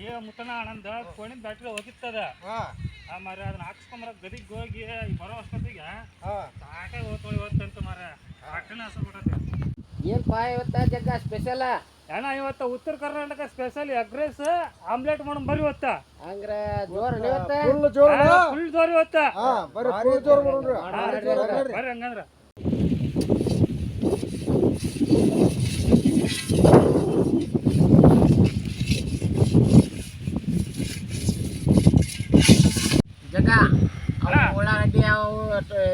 ಏ ಮುತ್ತನ ನಂದ ಫೋನಿನ ಬ್ಯಾಟ್ರಿ ಹೋಗಿತ್ತದ ಮಾರ ಅದನ್ನ ಹಾಕ್ಸ್ಕೊಂಬರ ಗದಿಗೆ ಹೋಗಿ ಬರೋ ಅಷ್ಟೊತ್ತಿಗೆ ಸಾಕಾಗಿ ಹೋಗ್ತೋಳಿ ಇವತ್ತಂತ ಮಾರ ಸಾಕನ ಹಸರು ಬಿಡತ್ತೆ. ಏನಪ್ಪ ಇವತ್ತ ಜಗ್ಗ ಸ್ಪೆಷಲ್ ಅಣ್ಣ ಇವತ್ತ ಉತ್ತರ Karnataka special egg rice omelette ಮಾಡೋಣ ಬರ್ರಿ ಇವತ್ತ. ಹಂಗ್ರೆ ಜೋರ್ ಇವತ್ತ ಫುಲ್ ಜೋರ್ ಇವತ್ತ ಬರ್ರಿ ಹಂಗಂದ್ರ. ಜಗ್ಗ ಉಳ್ಳಾಗಡ್ಡಿ ಅವು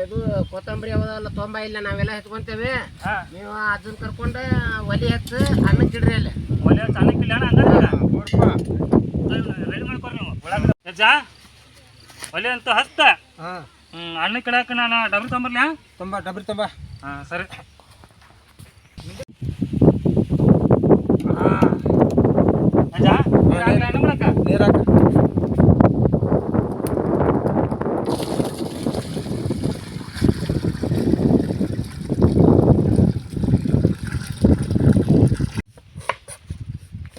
ಇದು ಕೊತ್ತಂಬರಿ ಅವಲ್ಲ ತೊಂಬ ಇಲ್ಲ ನಾವೆಲ್ಲ ಹೆಚ್ಕೊಂತೇವೆ. ನೀವು ಅದನ್ನ ಕರ್ಕೊಂಡು ಒಲಿ ಹಚ್ಚ ಅನ್ನಕ್ಕೆ ಇಡ್ರಿ ಅಲ್ಲಿ. ಒಲೆ ಹಚ್ಚ ಅನ್ನಕ್ಕೆ ಇಲ್ಲ ಅಣ್ಣ ರೆಡಿ ಮಾಡ್ಕೊರಿ ನೀವು ಒಳಗಡೆ ಯಜ್ಜ ಒಲೆ ಅಂತ ಹಸ್ತ ಅನ್ನಕ್ಕೆ ಇಡಕ್ಕೆ ನಾನು ಡಬ್ರಿ ತೊಂಬರ್ಲಿ. ಡಬ್ರಿ ತೊಂಬ. ಹಾಂ ಸರಿ. ಅಜ್ಜ ನೀರು ಮಾಡಕ್ಕ ನೀರು ಹಾಕ.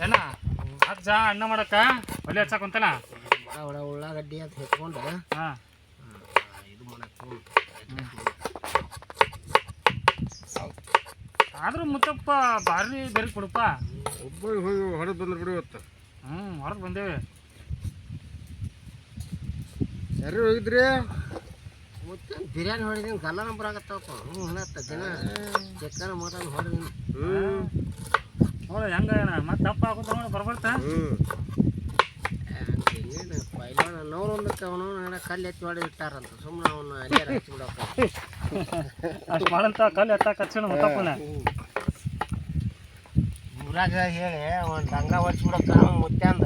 ಏನ ಅಜ್ಜ ಅನ್ನ ಮಾಡಕ್ಕ ಒಲೆ ಹಚ್ಚಾಕ ಕುಂತಾನ ಉಳ್ಳಾಗಡ್ಡಿ ಅಂತ ಹೆಚ್ಕೊಂಡು ಇದು ಮಾಡಕ್ಕೆ ಆದ್ರೂ ಮುತ್ತಪ್ಪ ಭಾರಿ ಬೇರೆ ಕೊಡಪ್ಪ. ಒಬ್ಬರು ಹೋಗಿ ಹೊರಗೆ ಬಂದ್ರೆ ಬಿಡಿ ಇವತ್ತು. ಹೊರಗೆ ಬಂದೇವಿ. ಯಾರು ಹೋಗಿದ್ರಿ? ಮತ್ತೆ ಬಿರಿಯಾನಿ ಹೊಡಿದೀನಿ ಗಲ್ಲ ನಂಬರ್ ಆಗತ್ತಪ್ಪ. ಜನ ಚಿಕನ್ ಮಟನ್ ಹೊಡಿದೀನಿ. ನೋಡ ಹೆಂಗ ಮತ್ತೆ ದಪ್ಪ ಹಾಕೊಂತ ಬರ್ಬರ್ತ ಪೈಲಾನ ನೋಡೋದಕ್ಕೆ ಅವನು ಕಲ್ಲು ಎತ್ತಿ ಹೊಡೆದು ಇಟ್ಟಾರಂತ ಸುಮ್ಮನೆ ಅವನು ಅಲ್ಲೇ ಹಚ್ಚಿ ಬಿಡಪ್ಪ. ಅಷ್ಟು ಮಾಡಂತ ಕಲ್ಲು ಎತ್ತಾಕ ಹಚ್ಚಣ ಮುತ್ತಪ್ಪನ ಊರಾಗ ಹೇಳಿ ಒಂದು ಡಂಗ ಹೊಡ್ಸ್ಬಿಡಕ್ಕ ಮುತ್ಯಾಂದ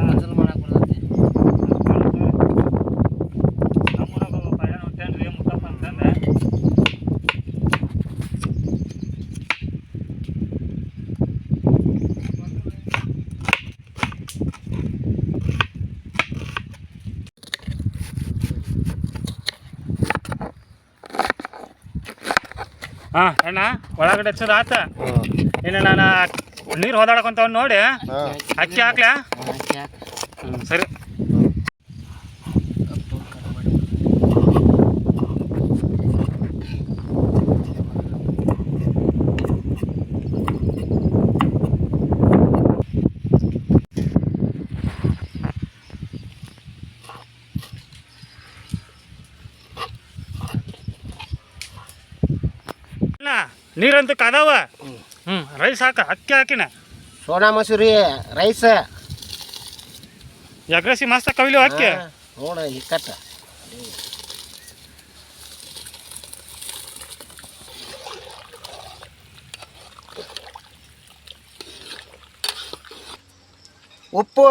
ಮಜಲ್ ಮಾಡಕ್ಕೆ ಬರ್ತೈತಿ. ನಮ್ಮೂರಾಗ ಪೈಲಾನ ಹೊಟ್ಟೇನ್ರಿ ಮುತ್ತಪ್ಪ ಅಂತಂದೆ. ಅಣ್ಣ ಒಳಗಡೆ ಹಚ್ಚೋದು ಆತ. ಇನ್ನು ನಾನು ನೀರು ಹೋದಾಡಕೊಂತವ್ ನೋಡಿ ಅಕ್ಕಿ ಹಾಕ್ಲಾ? ಸರಿ. ನೀರಂತೂ ಕದಾವ. ರೈಸ್ ಹಾಕ ಅಕ್ಕಿ ಹಾಕಿನ ಸೋನಾ ಮಸೂರಿ ರೈಸ್ ಎಗ್ರಸಿ ಮಸ್ತ್ ಕವಿಲಿ ಅಕ್ಕಿ ನೋಡ ಇಕ್ಕಟ್ಟ. ಉಪ್ಪು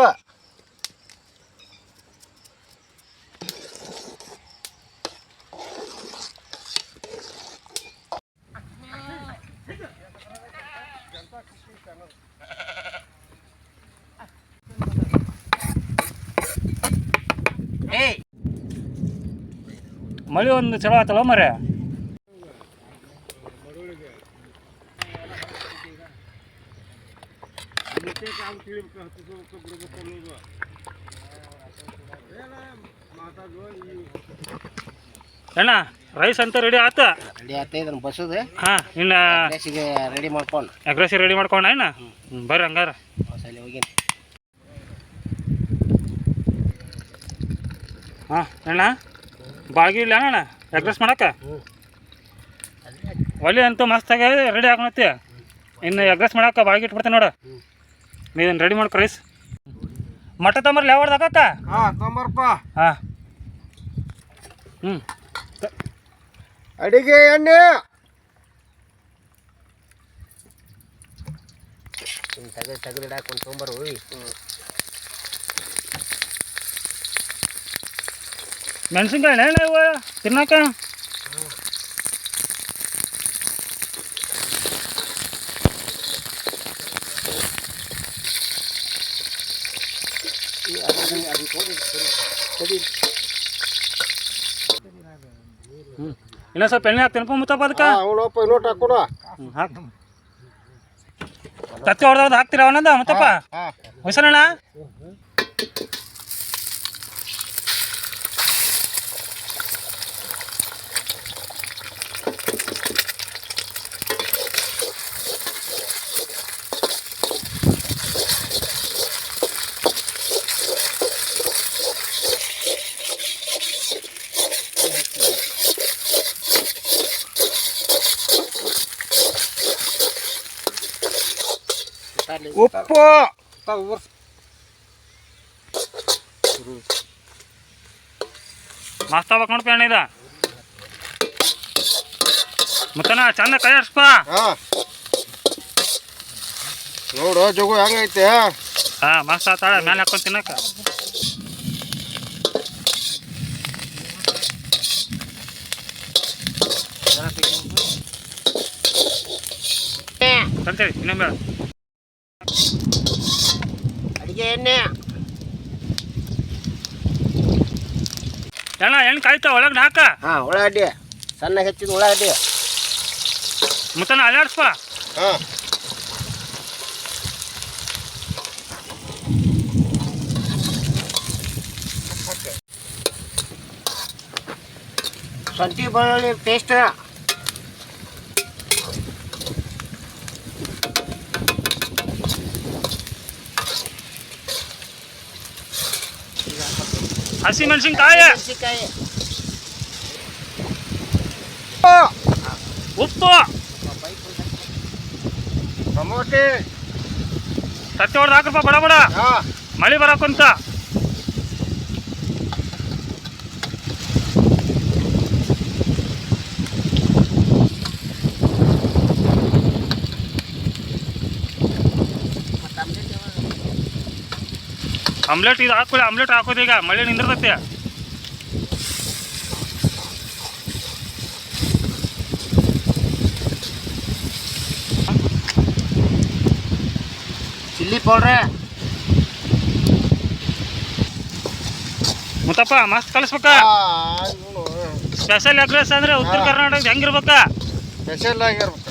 ಮಳೆ ಒಂದು ಚಲೋ ಆತಲ್ಲ ಮರೆ. ಅಣ್ಣ ರೈಸ್ ಅಂತ ರೆಡಿ ಆತ. ರೆಡಿ ಆತ ಇದನ್ನ ಬಸೋದು. ಇನ್ನು ರೆಡಿ ಮಾಡ್ಕೊಂಡು ಎಗ್ರೆಸಿ ರೆಡಿ ಮಾಡ್ಕೊಂಡ ಅಣ್ಣ. ಬರ್ರಿ ಹಂಗಾರ ಹೋಗಿನಿ. ಅಣ್ಣ ಬಾಳ್ಗಿ ಇಲ್ಲ ಅಣ್ಣ ಎಗ್ರೆಸ್ ಮಾಡಕ್ಕೆ. ಒಲೆ ಅಂತೂ ಮಸ್ತಾಗಿ ರೆಡಿ ಹಾಕೊಳತ್ತಿ. ಇನ್ನು ಎಗ್ರೆಸ್ ಮಾಡಕ್ಕೆ ಬಾಳ್ಗಿ ಇಟ್ಬಿಡ್ತೇನೆ ನೋಡ. ನೀನು ರೆಡಿ ಮಾಡ್ಕೊ ರೈಸ್. ಮಟ್ಟ ತೊಂಬರ್ಲಿ ಯಾವ ಹಾಕಕ್ಕ? ತೊಂಬರ್ಪ. ಅಡಿಗೆ ಎಣ್ಣೆ ತಗದು ಹಾಕೊಂಡು ತೊಂಬರು. ಮೆಣಸಿನ್ಕಾಯಿ ಎಣ್ಣೆ ಇವ ತಿನ್ನಾಕ. ಇನ್ನೊಂದು ಸ್ವಲ್ಪ ಎಣ್ಣೆ ಹಾಕ್ತೇನಪ್ಪ ಮುತ್ತಪ್ಪ ಅದಕ್ಕೆ. ಅವನಪ್ಪ ನೋಟ್ ಹಾಕೊಡ. ಹಾಕು ತತ್ತಿ ಹೊಡೆದವ್ದು ಹಾಕ್ತೀರ ಅವನಂದ ಮತ್ತಪ್ಪ ಹೊಸನಣ್ಣ ಉಪ್ಪು ಮಸ್ತ್ ಆಗ್ಬೇಕು ನೋಡ್ಪ ಅಣ್ಣ ಇದ ಮತ್ತನ ಚಂದ ಕೈ ಆಡ್ಸ್ಪ ನೋಡು ಜಗು ಹೆಂಗೈತೆ ಹಾ ಮಸ್ತ್ ಆತಾಳ ಮೇಲೆ ಹಾಕೊಂಡ್ ತಿನ್ನಕ ಕಲ್ತೇಳಿ ಇನ್ನೊಮ್ಮೆ ಅಡಿಗೆ ಎಣ್ಣೆ ಅಣ್ಣ ಎಣ್ಣೆ ಕಾಯ್ತಾ ಒಳಗೆ ಹಾಕ ಉಳ್ಳಾಗಡ್ಡಿ ಸಣ್ಣ ಹೆಚ್ಚಿದ ಉಳ್ಳಾಗಡ್ಡಿ ಮತ್ತನ ಅಲ್ಲಾಡ್ಸ್ಪ ಶುಂಠಿ ಬೆಳ್ಳುಳ್ಳಿ ಪೇಸ್ಟ್ ಹಸಿ ಮೆಣಸಿನ್ಕಾಯಿ ಮೆಣಸಿನ್ಕಾಯಿ ಉಪ್ಪು ಟೊಮೊಟೆ ತತ್ತಿ ಹೊಡೆದು ಹಾಕ್ರಪ್ಪ ಬಡ ಬಡ ಮಳೆ ಬರಕ್ಕಂತ ಆಮ್ಲೆಟ್ ಇದು ಹಾಕೊಳ್ಳಿ ಆಮ್ಲೆಟ್ ಹಾಕೋದು ಈಗ ಮಳೆ ನಿಂದಿರ್ತೈತೆ ಚಿಲ್ಲಿ ಪೌಡ್ರೆ ಮುತ್ತಪ್ಪ ಮಸ್ತ್ ಕಲಿಸ್ಬೇಕ ಸ್ಪೆಷಲ್ ಎಗ್ ರೈಸ್ ಅಂದ್ರೆ ಉತ್ತರ ಕರ್ನಾಟಕದ ಹೆಂಗಿರ್ಬೇಕ ಸ್ಪೆಷಲ್ ಆಗಿರ್ಬೇಕು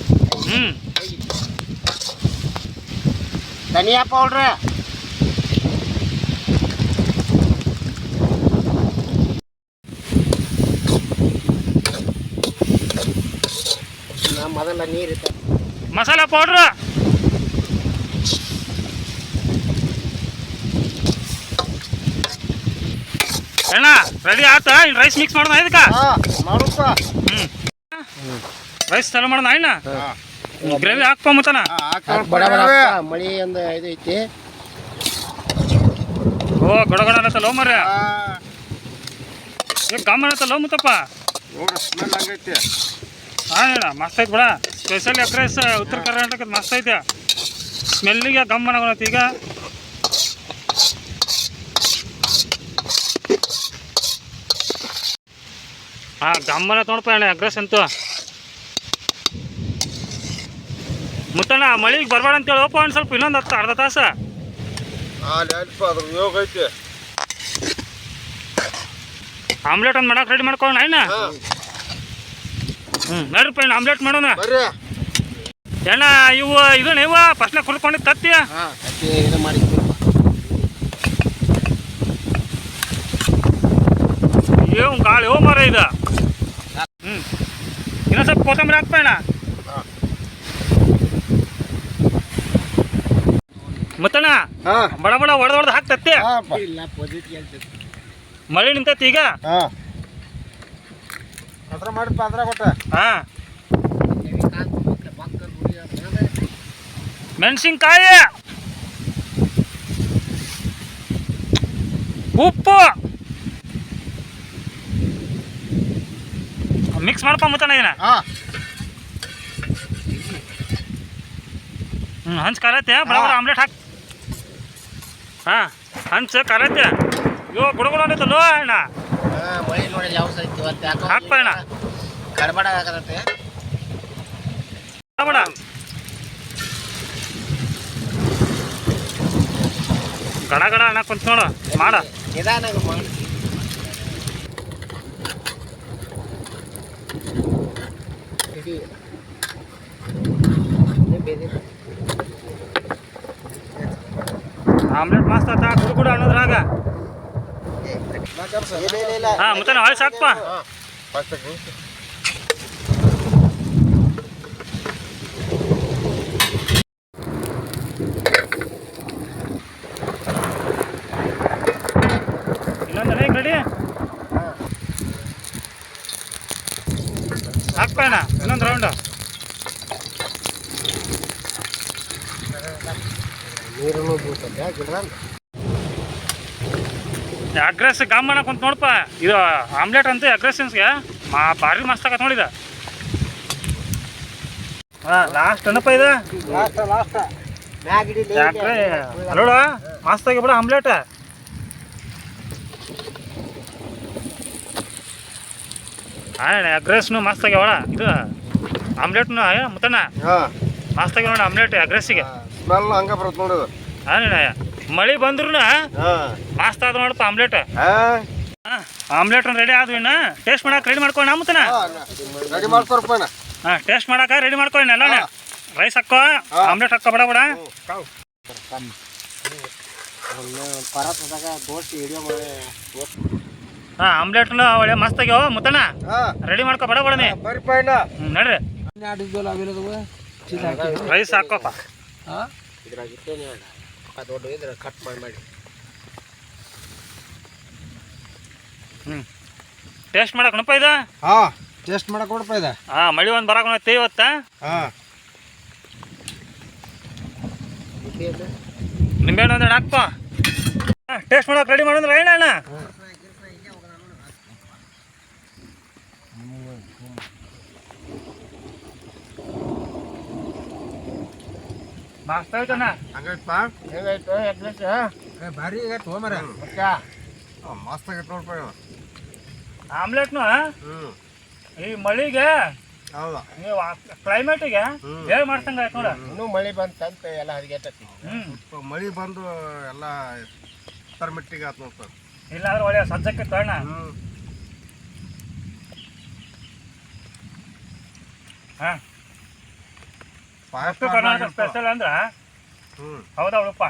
ಧನಿಯಾ ಪೌಡ್ರೆ ಮೊದಲ ನೀರಿತ್ತ ಮಸಾಲೆ ಪೌಡ್ರ್ ಅಣ್ಣ ರೆಡಿ ಆತ ಇನ್ನು ರೈಸ್ ಮಿಕ್ಸ್ ಮಾಡೋಣ ಇದಕ್ಕೆ ಮಾಡಪ್ಪ ರೈಸ್ ಚಾಲು ಮಾಡೋಣ ಅಣ್ಣ ಗ್ರೇವಿ ಹಾಕ್ಪ ಮತ್ತನ ಬಡ ಬಡ ಮಳಿ ಒಂದು ಇದು ಐತಿ ಓ ಗಡಗಡ ಅನ್ನತ್ತಲ್ಲ ಮರ್ಯ ಈಗ ಗಮ್ಮ ಅನ್ನತ್ತಲ್ಲ ಮುತ್ತಪ್ಪ ನೋಡು ಸ್ಮೆಲ್ ಹಂಗೈತೆ ಹಾಂ ಅಣ್ಣ ಮಸ್ತ್ ಐತೆ ಬಿಡ ಸ್ಪೆಷಲ್ ಎಗ್ ರೈಸ್ ಉತ್ತರ ಕರ್ನಾಟಕದ ಮಸ್ತ್ ಐತೆ ಸ್ಮೆಲ್ಲಿಗೆ ಗಮ್ಮ ಅನ್ನೋಣತ್ ಈಗ ಹಾಂ ಗಮ್ಮನ ತೊಗೊಂಡಪ್ಪ ಅಣ್ಣ ಎಗ್ ರೈಸ್ ಅಂತೂ ಮುತ್ತಣ್ಣ ಮಳಿಗೆ ಬರಬೇಡ ಅಂತೇಳಿ ಓಪ ಒಂದು ಸ್ವಲ್ಪ ಇನ್ನೊಂದು ಅರ್ಧ ತಾಸು ಅದ್ರ ಯೋಗ ಐತೆ ಆಮ್ಲೆಟ್ ಒಂದು ಮಾಡಕ್ಕೆ ರೆಡಿ ಮಾಡ್ಕೊಳ್ಳೋಣ ಅಣ್ಣ ನೋಡ್ರಪ್ಪ ಇನ್ನು ಆಮ್ಲೆಟ್ ಮಾಡೋಣ ಅಣ್ಣ ಇವು ಇದು ನೀವು ಫಸ್ಟ್ನಾಗ ಕುರ್ಕೊಂಡಿದ್ದು ತತ್ತಿ ಇದು ಮಾಡಿ ಏವು ಗಾಳಿ ಹೋ ಮರ ಇದು ಇನ್ನೊಂದು ಸ್ವಲ್ಪ ಕೊತ್ತಂಬರಿ ಹಾಕ್ಪ ಅಣ್ಣ ಮತ್ತಣ್ಣ ಬಡ ಬಡ ಹೊಡೆದು ಹಾಕ್ತತ್ತಿ ಮಳೆ ನಿಂತೈತಿ ಈಗ ಅದ್ರ ಮಾಡಿಪ್ಪ ಅದ್ರ ಕೊಟ್ಟ ಹಾಂ ಮೆಣಸಿನ್ಕಾಯಿ ಉಪ್ಪು ಮಿಕ್ಸ್ ಮಾಡಪ್ಪ ಮತ್ತಣ್ಣ ಇದನ್ನ ಹಂಚ್ ಕರತ್ತೆ ಬಡ ಬಡ ಆಮ್ಲೆಟ್ ಹಾಕಿ ಹಾಂ ಹಂಚ್ ಕರತ್ತೆ ಯೋ ಗುಡುಗುಡ ಅನ್ನತ್ತಲ್ಲೋ ಅಣ್ಣ ಮಳಿ ನೋಡಿ ಯಾವ ಸೈತಿ ಇವತ್ತು ಯಾಕೋ ಹಾಕ್ಪ ಅಣ್ಣ ಗಡಬಡ ಆಗತ್ತೆ ಬಡ ಗಡ ಗಡ ಅಣ್ಣ ಕುಂತ ನೋಡು ಮಾಡ ನಿಧಾನ ಮಾಡಿ ಆಮ್ಲೆಟ್ ಮಸ್ತ್ ಆತ ಕುಡು ಕುಡು ಅನ್ನೋದ್ರಾಗ ಹಾ ಮುತ್ತನ ಹೊಳಿ ಸಾಕಪ್ಪ ಇನ್ನೊಂದು ಹೇಗೆ ರೆಡಿ ಹಾಕ್ಪಣ್ಣ ಇನ್ನೊಂದು ರೌಂಡ್ ನೀರನ್ನು ಬೀಳ್ತದೆ ಗಿಡ ಅಗ್ರೆಸ್ ಗಾಮ್ ಮಾಡಕ್ ಕುಂತ ನೋಡಪ್ಪ ಇದು ಆಮ್ಲೆಟ್ ಅಂತ ಅಗ್ರೆಸ್ಗೆ ಭಾರಿ ಮಸ್ತ್ ಆಗತ್ತೆ ನೋಡಿದ ಹಾಂ ಲಾಸ್ಟ್ ಏನಪ್ಪ ಇದು ಯಾಕ್ರೆ ಅಲ್ಲೋಡ ಮಸ್ತ್ ಆಗಿ ಬಿಡ ಆಮ್ಲೆಟ್ ಹಾಂ ಅಗ್ರೆಸ್ನು ಮಸ್ತ್ ಆಗ್ಯಾವಳ ಇದು ಆಮ್ಲೆಟ್ನು ಮುತ್ತಣ್ಣ ಮಸ್ತ್ ಆಗ್ಯಾವ ನೋಡಿ ಆಮ್ಲೆಟ್ ಅಗ್ರೆಸ್ಸಿಗೆ ಸ್ಮೆಲ್ ಹಂಗ ಬರುತ್ತೆ ನೋಡಿದ ಹಾಂ ಮಳೆ ಬಂದ್ರು ಮಸ್ತ್ ಆದ ನೋಡಪ್ಪ ಆಮ್ಲೆಟ್ ಆಮ್ಲೆಟ್ ರೆಡಿ ಆದ್ವಿ ಟೇಸ್ಟ್ ಮಾಡಕ್ಕೆ ರೆಡಿ ಮಾಡ್ಕೊಂಡು ಮುತ್ತನ ರೆಡಿ ಮಾಡ್ಕೊರಪ್ಪ ಹಾಂ ಟೇಸ್ಟ್ ಮಾಡಕ್ಕೆ ರೆಡಿ ಮಾಡ್ಕೊಂಡು ಎಲ್ಲ ರೈಸ್ ಹಾಕೋ ಆಮ್ಲೆಟ್ ಹಾಕೋ ಬಡ ಬಡ ಹಾಂ ಆಮ್ಲೆಟ್ನು ಒಳ್ಳೆ ಮಸ್ತ್ ಆಗ್ಯಾವ ಮುತ್ತಣ್ಣ ರೆಡಿ ಮಾಡ್ಕೊ ಬಡ ಬಡ ನೀ ನಡ್ರಿ ರೈಸ್ ಹಾಕೋಪ್ಪ ದೊಡ್ಡ ಇದ್ರೆ ಕಟ್ ಮಾಡಿ ಟೇಸ್ಟ್ ಮಾಡಕ್ಕನಪ್ಪ ಇದು ಹಾಂ ಟೇಸ್ಟ್ ಮಾಡಕ್ ಕೊಡಪ್ಪ ಇದೆ ಹಾಂ ಮಳಿ ಒಂದು ಬರಕ್ಕೆ ಇವತ್ತ ಹಾಂ ನಿಂಬೆಹಣ್ಣು ಒಂದೆರಡು ಹಾಕ್ಪ ಟೇಸ್ಟ್ ಮಾಡಕ್ಕೆ ರೆಡಿ ಮಾಡಿದ್ರೆ ಏನು ಅಣ್ಣ ಮಸ್ತ್ ಆಯ್ತಣ್ಣ ಹಂಗೈತಪ್ಪ ಹೆಂಗಾಯ್ತು ಎಗ್ರೆಸ್ ಭಾರಿ ಆಗೈತೆ ಹೋಮರ ಮಸ್ತ್ ಆಗೈತೆ ನೋಡ್ಪ ಆಮ್ಲೆಟ್ನು ಹ್ಞೂ ಈ ಮಳಿಗೆ ಹೌದಾ ನೀವು ಕ್ಲೈಮೇಟಿಗೆ ಹೇಳಿ ಮಾಡ್ತಂಗ ಆಯ್ತು ನೋಡ ಇನ್ನೂ ಮಳೆ ಬಂತಂತ ಎಲ್ಲ ಹದಗೆಟ್ಟತಿ ಮಳೆ ಬಂದು ಎಲ್ಲ ತರ್ಮಿಟ್ಟಿಗೆ ಆತು ನೋಡ್ಪ ಇಲ್ಲಾಂದ್ರೆ ಒಳ್ಳೆ ಸಜ್ಜಕ್ಕೆ ಕಾರಣ ಹಾಂ ಕರ್ನಾಟಕ ಸ್ಪೆಷಲ್ ಅಂದ್ರೆ ಹೌದಾ ಉಳಪ್ಪ